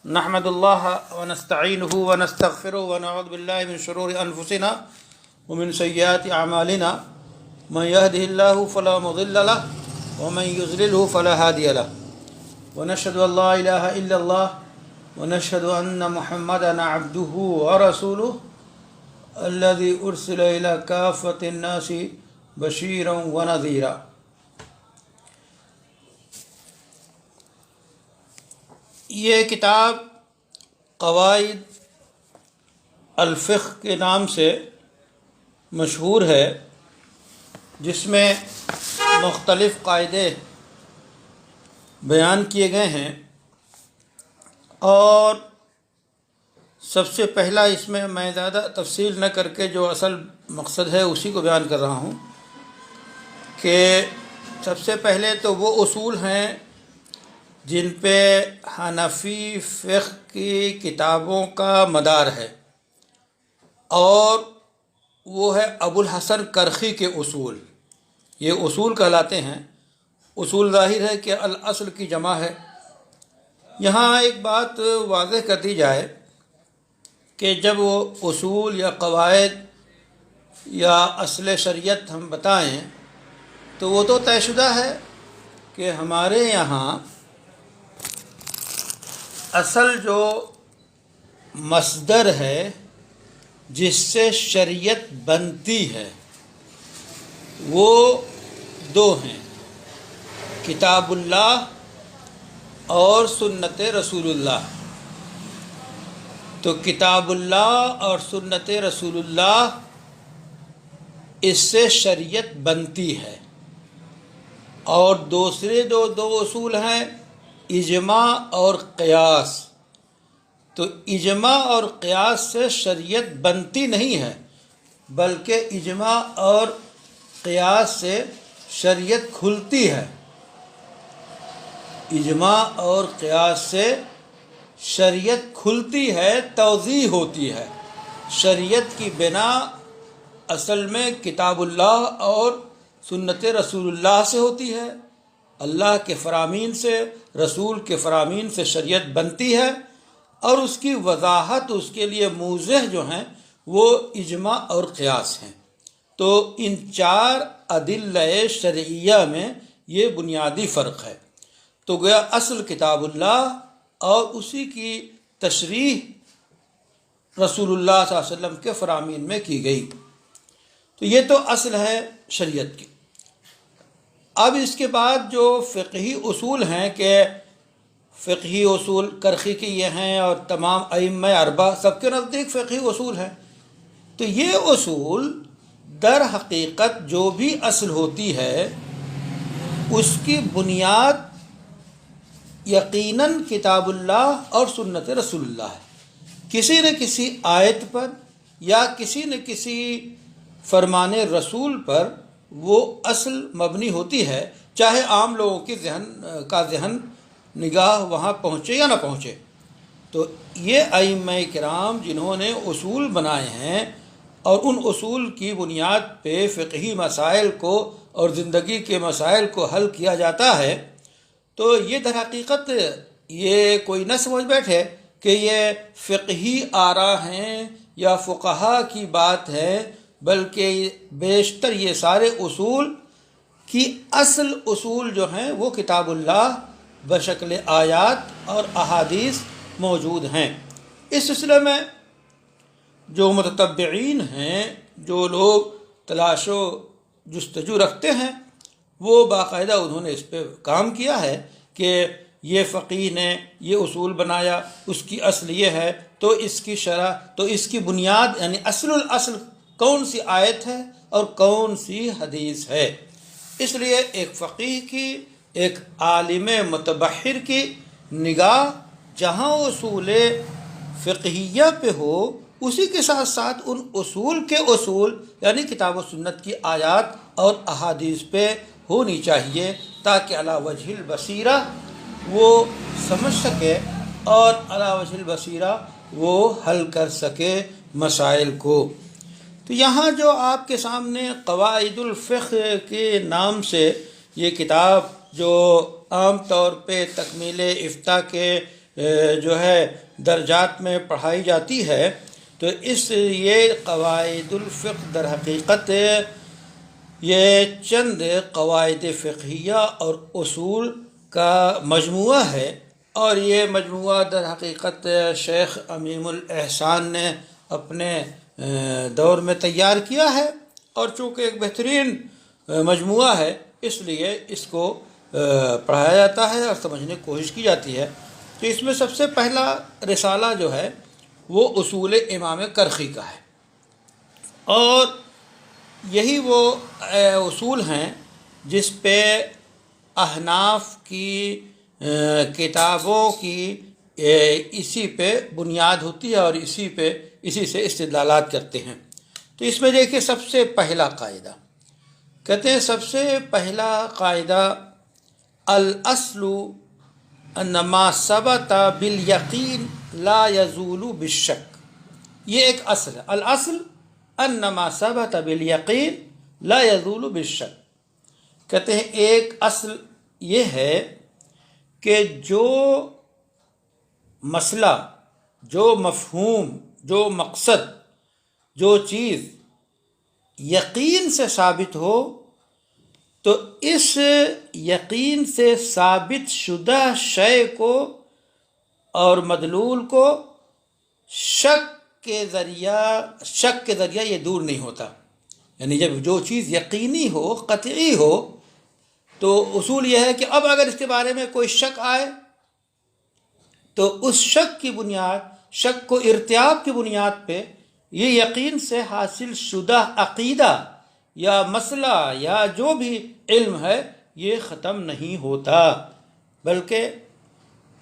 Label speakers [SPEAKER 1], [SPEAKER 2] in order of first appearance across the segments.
[SPEAKER 1] نحمد اللہ ونستعینہ ونستغفرہ ونعوذ باللہ من شرور انفسنا ومن سیئات اعمالنا من یہدہ اللہ فلا مضل لہ ومن یضللہ فلا ہادی لہ ونشہد ان لا الہ الا اللہ ونشہد ان محمدا عبدہ ورسولہ الذی ارسل الی کافۃ الناس بشیرا ونذیرا۔ یہ کتاب قواعد الفقہ کے نام سے مشہور ہے، جس میں مختلف قاعدے بیان کیے گئے ہیں، اور سب سے پہلا اس میں زیادہ تفصیل نہ کر کے جو اصل مقصد ہے اسی کو بیان کر رہا ہوں کہ سب سے پہلے تو وہ اصول ہیں جن پہ حنفی فقہ کی کتابوں کا مدار ہے، اور وہ ہے ابو الحسن کرخی کے اصول۔ یہ اصول کہلاتے ہیں۔ اصول ظاہر ہے کہ الاصل کی جمع ہے۔ یہاں ایک بات واضح کر دی جائے کہ جب وہ اصول یا قواعد یا اصل شریعت ہم بتائیں تو وہ تو طے شدہ ہے کہ ہمارے یہاں اصل جو مصدر ہے جس سے شریعت بنتی ہے وہ دو ہیں، کتاب اللہ اور سنت رسول اللہ۔ تو کتاب اللہ اور سنت رسول اللہ اس سے شریعت بنتی ہے، اور دوسرے جو دو اصول ہیں اجماع اور قیاس۔ تو اجماع اور قیاس سے شریعت بنتی نہیں ہے، بلکہ اجماع اور قیاس سے شریعت کھلتی ہے۔ اجماع اور قیاس سے شریعت کھلتی ہے، توضیح ہوتی ہے۔ شریعت کی بنا اصل میں کتاب اللہ اور سنت رسول اللہ سے ہوتی ہے۔ اللہ کے فرامین سے، رسول کے فرامین سے شریعت بنتی ہے، اور اس کی وضاحت، اس کے لیے موضح جو ہیں وہ اجماع اور قیاس ہیں۔ تو ان چار ادلہ شرعیہ میں یہ بنیادی فرق ہے۔ تو گویا اصل کتاب اللہ اور اسی کی تشریح رسول اللہ صلی اللہ علیہ وسلم کے فرامین میں کی گئی۔ تو یہ تو اصل ہے شریعت کی۔ اب اس کے بعد جو فقہی اصول ہیں، کہ فقہی اصول کرخی کے یہ ہیں اور تمام ائمہ اربعہ سب کے نزدیک فقہی اصول ہیں۔ تو یہ اصول در حقیقت جو بھی اصل ہوتی ہے اس کی بنیاد یقیناً کتاب اللہ اور سنت رسول اللہ ہے۔ کسی نہ کسی آیت پر یا کسی نہ کسی فرمان رسول پر وہ اصل مبنی ہوتی ہے، چاہے عام لوگوں کی ذہن نگاہ وہاں پہنچے یا نہ پہنچے۔ تو یہ ائمہ کرام جنہوں نے اصول بنائے ہیں، اور ان اصول کی بنیاد پہ فقہی مسائل کو اور زندگی کے مسائل کو حل کیا جاتا ہے، تو یہ در حقیقت یہ کوئی نہ سمجھ بیٹھے کہ یہ فقہی آراء ہیں یا فقہا کی بات ہے، بلکہ بیشتر یہ سارے اصول کی اصل اصول جو ہیں وہ کتاب اللہ بشکل آیات اور احادیث موجود ہیں۔ اس سلسلے میں جو متتبعین ہیں، جو لوگ تلاش و جستجو رکھتے ہیں، وہ باقاعدہ انہوں نے اس پہ کام کیا ہے کہ یہ فقیہ نے یہ اصول بنایا، اس کی اصل یہ ہے، تو اس کی شرح، تو اس کی بنیاد یعنی اصل الاصل کون سی آیت ہے اور کون سی حدیث ہے۔ اس لیے ایک فقیہ کی، ایک عالم متبحر کی نگاہ جہاں اصول فقہیہ پہ ہو، اسی کے ساتھ ساتھ ان اصول کے اصول یعنی کتاب و سنت کی آیات اور احادیث پہ ہونی چاہیے، تاکہ علی وجہ البصیرہ وہ سمجھ سکے اور علی وجہ البصیرہ وہ حل کر سکے مسائل کو۔ تو یہاں جو آپ کے سامنے قواعد الفقہ کے نام سے یہ کتاب جو عام طور پہ تکمیل افتاء کے جو ہے درجات میں پڑھائی جاتی ہے، تو یہ قواعد الفقہ در حقیقت یہ چند قواعد فقہیہ اور اصول کا مجموعہ ہے، اور یہ مجموعہ در حقیقت شیخ امیم الاحسان نے اپنے دور میں تیار کیا ہے، اور چونکہ ایک بہترین مجموعہ ہے اس لیے اس کو پڑھایا جاتا ہے اور سمجھنے کی کوشش کی جاتی ہے۔ تو اس میں سب سے پہلا رسالہ جو ہے وہ اصول امام کرخی کا ہے، اور یہی وہ اصول ہیں جس پہ احناف کی کتابوں کی اسی پہ بنیاد ہوتی ہے، اور اسی سے استدلالات کرتے ہیں۔ تو اس میں دیکھیں سب سے پہلا قاعدہ کہتے ہیں، سب سے پہلا قاعدہ الاصل ان ما ثبت بالیقین لا یزول بالشک۔ یہ ایک اصل ہے، الاصل ان ما ثبت بالیقین لا یزول بالشک۔ کہتے ہیں ایک اصل یہ ہے کہ جو مسئلہ، جو مفہوم، جو مقصد، جو چیز یقین سے ثابت ہو، تو اس یقین سے ثابت شدہ شے کو اور مدلول کو شک کے ذریعہ یہ دور نہیں ہوتا۔ یعنی جب جو چیز یقینی ہو، قطعی ہو، تو اصول یہ ہے کہ اب اگر اس کے بارے میں کوئی شک آئے تو اس شک کی بنیاد، شک کو ارتیاب کی بنیاد پہ یہ یقین سے حاصل شدہ عقیدہ یا مسئلہ یا جو بھی علم ہے یہ ختم نہیں ہوتا، بلکہ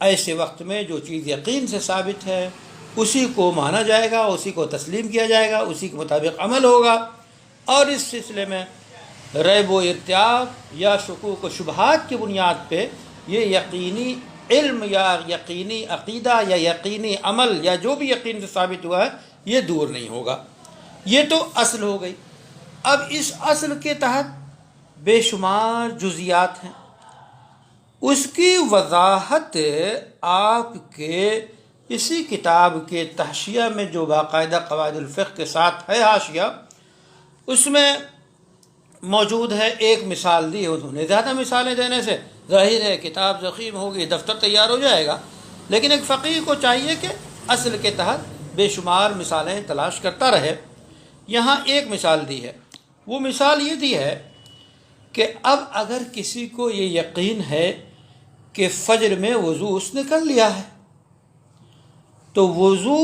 [SPEAKER 1] ایسے وقت میں جو چیز یقین سے ثابت ہے اسی کو مانا جائے گا، اسی کو تسلیم کیا جائے گا، اسی کے مطابق عمل ہوگا، اور اس سلسلے میں ریب و ارتیاب یا شکوک و شبہات کی بنیاد پہ یہ یقینی علم یا یقینی عقیدہ یا یقینی عمل یا جو بھی یقین سے ثابت ہوا ہے یہ دور نہیں ہوگا۔ یہ تو اصل ہو گئی۔ اب اس اصل کے تحت بے شمار جزیات ہیں، اس کی وضاحت آپ کے اسی کتاب کے تحشیہ میں جو باقاعدہ قواعد الفقہ کے ساتھ ہے حاشیہ، اس میں موجود ہے۔ ایک مثال دی ہے انہوں نے، زیادہ مثالیں دینے سے ظاہر ہے کتاب ضخیم ہوگی، دفتر تیار ہو جائے گا، لیکن ایک فقیر کو چاہیے کہ اصل کے تحت بے شمار مثالیں تلاش کرتا رہے۔ یہاں ایک مثال دی ہے، وہ مثال یہ دی ہے کہ اب اگر کسی کو یہ یقین ہے کہ فجر میں وضو اس نے کر لیا ہے، تو وضو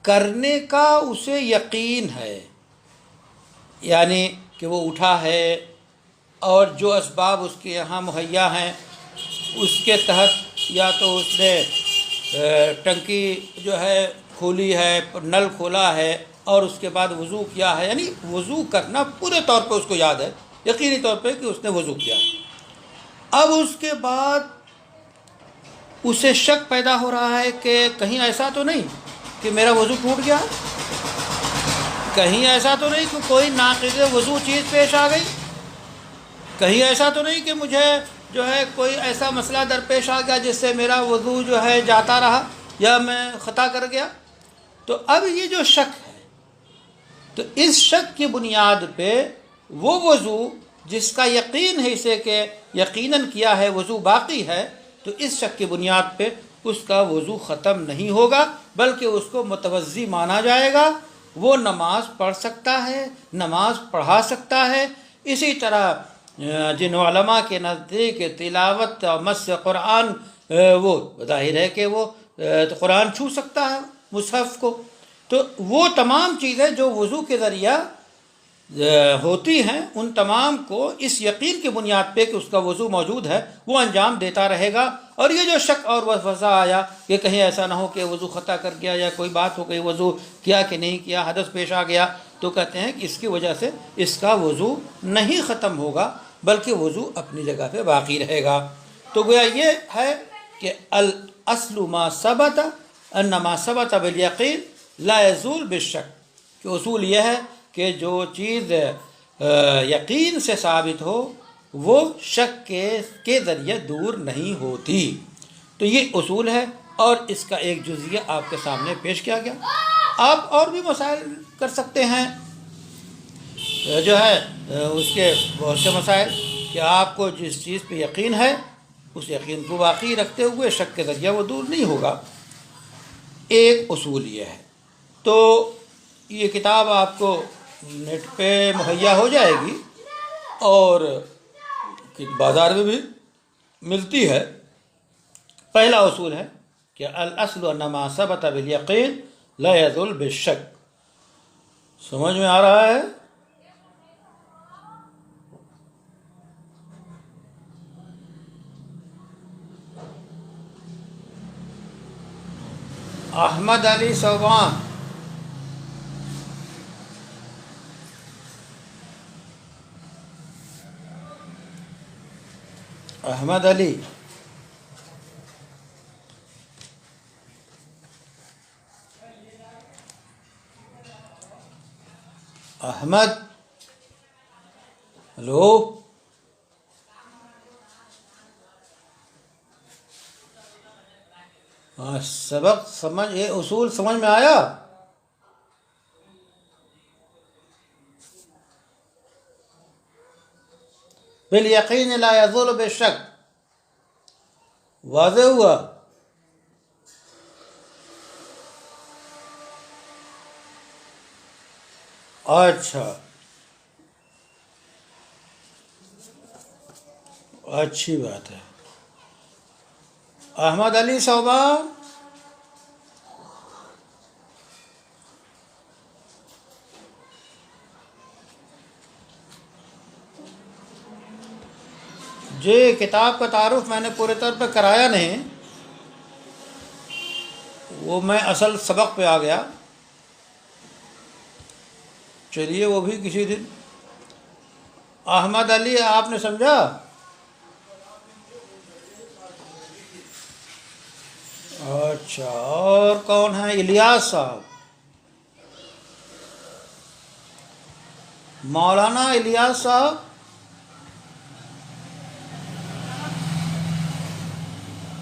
[SPEAKER 1] کرنے کا اسے یقین ہے، یعنی کہ وہ اٹھا ہے اور جو اسباب اس کے یہاں مہیا ہیں اس کے تحت یا تو اس نے ٹنکی جو ہے کھولی ہے، نل کھولا ہے اور اس کے بعد وضو کیا ہے، یعنی وضو کرنا پورے طور پہ اس کو یاد ہے، یقینی طور پہ کہ اس نے وضو کیا۔ اب اس کے بعد اسے شک پیدا ہو رہا ہے کہ کہیں ایسا تو نہیں کہ میرا وضو ٹوٹ گیا، کہیں ایسا تو نہیں کہ کوئی ناقض وضو چیز پیش آ گئی، کہیں ایسا تو نہیں کہ مجھے جو ہے کوئی ایسا مسئلہ درپیش آ گیا جس سے میرا وضو جو ہے جاتا رہا یا میں خطا کر گیا۔ تو اب یہ جو شک ہے، تو اس شک کی بنیاد پہ وہ وضو جس کا یقین ہے اسے کہ یقیناً کیا ہے، وضو باقی ہے، تو اس شک کی بنیاد پہ اس کا وضو ختم نہیں ہوگا، بلکہ اس کو متوضی مانا جائے گا، وہ نماز پڑھ سکتا ہے، نماز پڑھا سکتا ہے۔ اسی طرح جن علماء کے نزدیک تلاوت اور مس قرآن، وہ ظاہر ہے کہ وہ قرآن چھو سکتا ہے مصحف کو، تو وہ تمام چیزیں جو وضو کے ذریعہ ہوتی ہیں ان تمام کو اس یقین کی بنیاد پہ کہ اس کا وضو موجود ہے وہ انجام دیتا رہے گا۔ اور یہ جو شک اور وسوسہ آیا کہ کہیں ایسا نہ ہو کہ وضو خطا کر گیا یا کوئی بات ہو گئی، وضو کیا کہ نہیں کیا، حدث پیش آ گیا، تو کہتے ہیں کہ اس کی وجہ سے اس کا وضو نہیں ختم ہوگا بلکہ وضو اپنی جگہ پہ باقی رہے گا۔ تو گویا یہ ہے کہ الاصل ما ثبت ان ما ثبت بالیقین لا یزول بالشک، کہ اصول یہ ہے کہ جو چیز یقین سے ثابت ہو وہ شک کے ذریعے دور نہیں ہوتی۔ تو یہ اصول ہے اور اس کا ایک جزیہ آپ کے سامنے پیش کیا گیا۔ آپ اور بھی مسائل کر سکتے ہیں، جو ہے اس کے بہت سے مسائل، کہ آپ کو جس چیز پہ یقین ہے اس یقین کو باقی رکھتے ہوئے شک کے ذریعہ وہ دور نہیں ہوگا۔ ایک اصول یہ ہے۔ تو یہ کتاب آپ کو نیٹ پہ مہیا ہو جائے گی اور بازار میں بھی ملتی ہے۔ پہلا اصول ہے کہ الاصل ان ما ثبت بالیقین لا یزول بالشک۔ سمجھ میں آ رہا ہے؟ احمد علی صوبان، احمد علی، احمد، ہلو، سبق سمجھ، یہ اصول سمجھ میں آیا؟ بالیقین لا یزول بالشک، واضح ہوا؟ اچھا، اچھی بات ہے۔ احمد علی صوبان، جی کتاب کا تعارف میں نے پورے طور پہ کرایا نہیں، وہ میں اصل سبق پہ آ گیا، چلیے وہ بھی کسی دن۔ احمد علی آپ نے سمجھا؟ اچھا، اور کون ہے؟ الیاس صاحب، مولانا الیاس صاحب،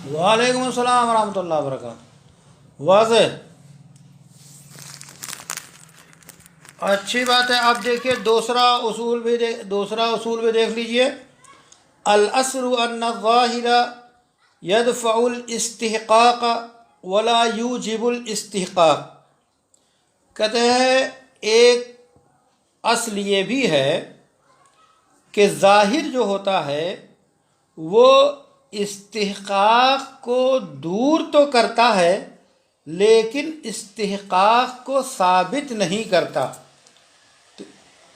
[SPEAKER 1] وعلیکم السلام ورحمۃ اللہ وبرکاتہ، واضح؟ اچھی بات ہے۔ اب دیکھیے دوسرا اصول بھی دیکھ لیجئے۔ الاصل ان الظاہر یدفع الاستحقاق ولا یوجب الاستحقاق۔ کہتے ہیں ایک اصل یہ بھی ہے کہ ظاہر جو ہوتا ہے وہ استحقاق کو دور تو کرتا ہے لیکن استحقاق کو ثابت نہیں کرتا۔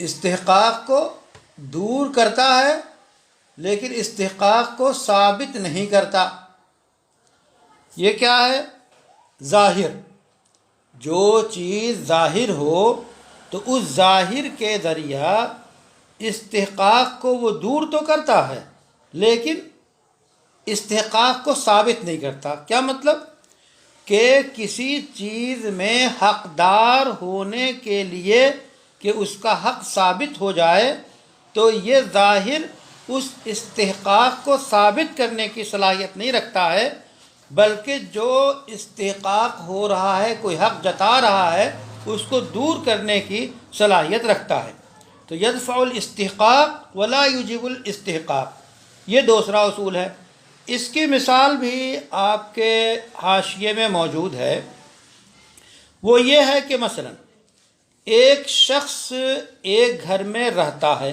[SPEAKER 1] استحقاق کو دور کرتا ہے لیکن استحقاق کو ثابت نہیں کرتا۔ یہ کیا ہے؟ ظاہر۔ جو چیز ظاہر ہو تو اس ظاہر کے ذریعہ استحقاق کو وہ دور تو کرتا ہے لیکن استحقاق کو ثابت نہیں کرتا۔ کیا مطلب؟ کہ کسی چیز میں حقدار ہونے کے لیے کہ اس کا حق ثابت ہو جائے تو یہ ظاہر اس استحقاق کو ثابت کرنے کی صلاحیت نہیں رکھتا ہے، بلکہ جو استحقاق ہو رہا ہے، کوئی حق جتا رہا ہے، اس کو دور کرنے کی صلاحیت رکھتا ہے۔ تو یدفع الاستحقاق ولا یوجب الاستحقاق، یہ دوسرا اصول ہے۔ اس کی مثال بھی آپ کے حاشیے میں موجود ہے۔ وہ یہ ہے کہ مثلا ایک شخص ایک گھر میں رہتا ہے،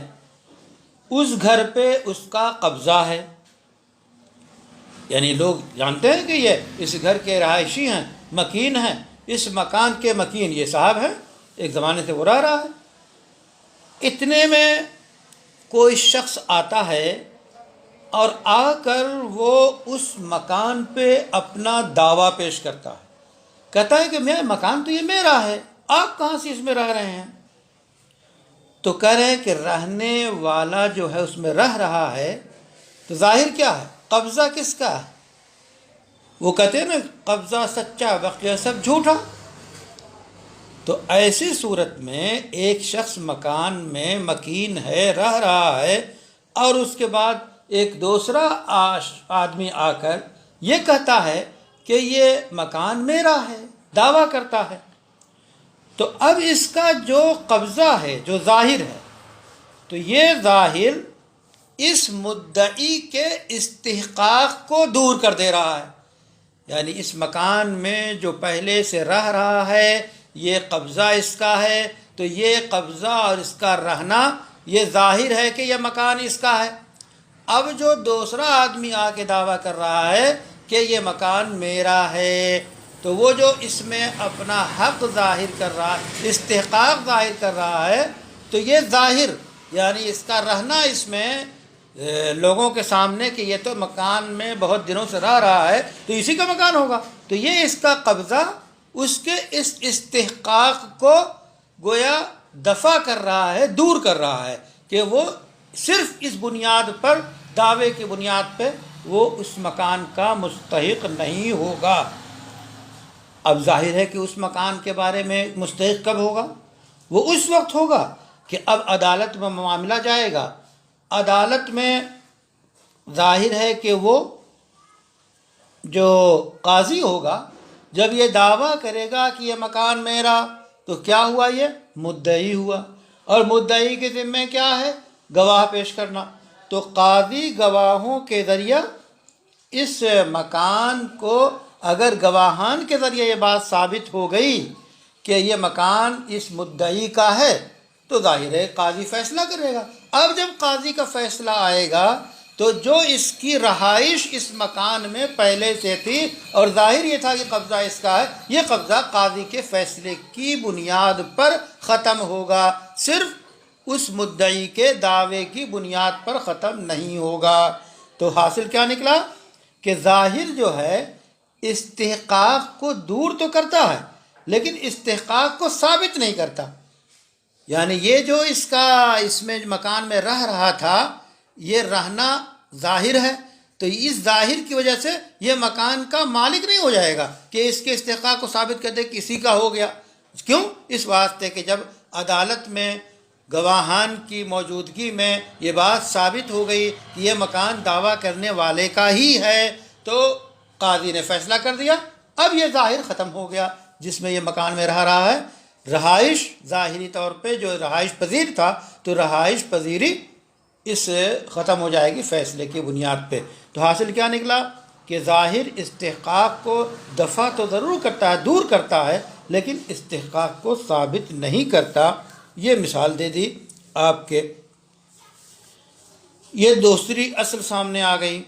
[SPEAKER 1] اس گھر پہ اس کا قبضہ ہے، یعنی لوگ جانتے ہیں کہ یہ اس گھر کے رہائشی ہیں، مکین ہیں، اس مکان کے مکین یہ صاحب ہیں، ایک زمانے سے وہ رہ رہا ہے۔ اتنے میں کوئی شخص آتا ہے اور آ کر وہ اس مکان پہ اپنا دعویٰ پیش کرتا ہے، کہتا ہے کہ میں مکان تو یہ میرا ہے، آپ کہاں سے اس میں رہ رہے ہیں؟ تو کہہ رہے ہیں کہ رہنے والا جو ہے اس میں رہ رہا ہے، تو ظاہر کیا ہے؟ قبضہ کس کا ہے؟ وہ کہتے ہیں نا قبضہ سچا بقیہ سب جھوٹا۔ تو ایسی صورت میں ایک شخص مکان میں مکین ہے، رہ رہا ہے، اور اس کے بعد ایک دوسرا آدمی آ کر یہ کہتا ہے کہ یہ مکان میرا ہے، دعویٰ کرتا ہے، تو اب اس کا جو قبضہ ہے، جو ظاہر ہے، تو یہ ظاہر اس مدعی کے استحقاق کو دور کر دے رہا ہے. یعنی اس مکان میں جو پہلے سے رہ رہا ہے، یہ قبضہ اس کا ہے، تو یہ قبضہ اور اس کا رہنا یہ ظاہر ہے کہ یہ مکان اس کا ہے. اب جو دوسرا آدمی آ کے دعویٰ کر رہا ہے کہ یہ مکان میرا ہے، تو وہ جو اس میں اپنا حق ظاہر کر رہا ہے، استحقاق ظاہر کر رہا ہے، تو یہ ظاہر یعنی اس کا رہنا اس میں لوگوں کے سامنے کہ یہ تو مکان میں بہت دنوں سے رہ رہا ہے، تو اسی کا مکان ہوگا، تو یہ اس کا قبضہ اس کے اس استحقاق کو گویا دفع کر رہا ہے، دور کر رہا ہے کہ وہ صرف اس بنیاد پر، دعوے کی بنیاد پہ وہ اس مکان کا مستحق نہیں ہوگا. اب ظاہر ہے کہ اس مکان کے بارے میں مستحق کب ہوگا؟ وہ اس وقت ہوگا کہ اب عدالت میں معاملہ جائے گا. عدالت میں ظاہر ہے کہ وہ جو قاضی ہوگا جب یہ دعویٰ کرے گا کہ یہ مکان میرا، تو کیا ہوا؟ یہ مدعی ہوا، اور مدعی کے ذمہ کیا ہے؟ گواہ پیش کرنا. تو قاضی گواہوں کے ذریعہ اس مکان کو، اگر گواہان کے ذریعے یہ بات ثابت ہو گئی کہ یہ مکان اس مدعی کا ہے، تو ظاہر ہے قاضی فیصلہ کرے گا. اب جب قاضی کا فیصلہ آئے گا تو جو اس کی رہائش اس مکان میں پہلے سے تھی اور ظاہر یہ تھا کہ قبضہ اس کا ہے، یہ قبضہ قاضی کے فیصلے کی بنیاد پر ختم ہوگا، صرف اس مدعی کے دعوے کی بنیاد پر ختم نہیں ہوگا. تو حاصل کیا نکلا کہ ظاہر جو ہے استحقاق کو دور تو کرتا ہے لیکن استحقاق کو ثابت نہیں کرتا. یعنی یہ جو اس میں مکان میں رہ رہا تھا، یہ رہنا ظاہر ہے، تو اس ظاہر کی وجہ سے یہ مکان کا مالک نہیں ہو جائے گا کہ اس کے استحقاق کو ثابت کر دے کہ اسی کا ہو گیا. کیوں؟ اس واسطے کہ جب عدالت میں گواہان کی موجودگی میں یہ بات ثابت ہو گئی کہ یہ مکان دعویٰ کرنے والے کا ہی ہے، تو قاضی نے فیصلہ کر دیا. اب یہ ظاہر ختم ہو گیا جس میں یہ مکان میں رہ رہا ہے. رہائش ظاہری طور پہ جو رہائش پذیر تھا، تو رہائش پذیری اس ختم ہو جائے گی فیصلے کی بنیاد پہ. تو حاصل کیا نکلا کہ ظاہر استحقاق کو دفع تو ضرور کرتا ہے، دور کرتا ہے، لیکن استحقاق کو ثابت نہیں کرتا. یہ مثال دے دی آپ کے. یہ دوسری اصل سامنے آ گئی.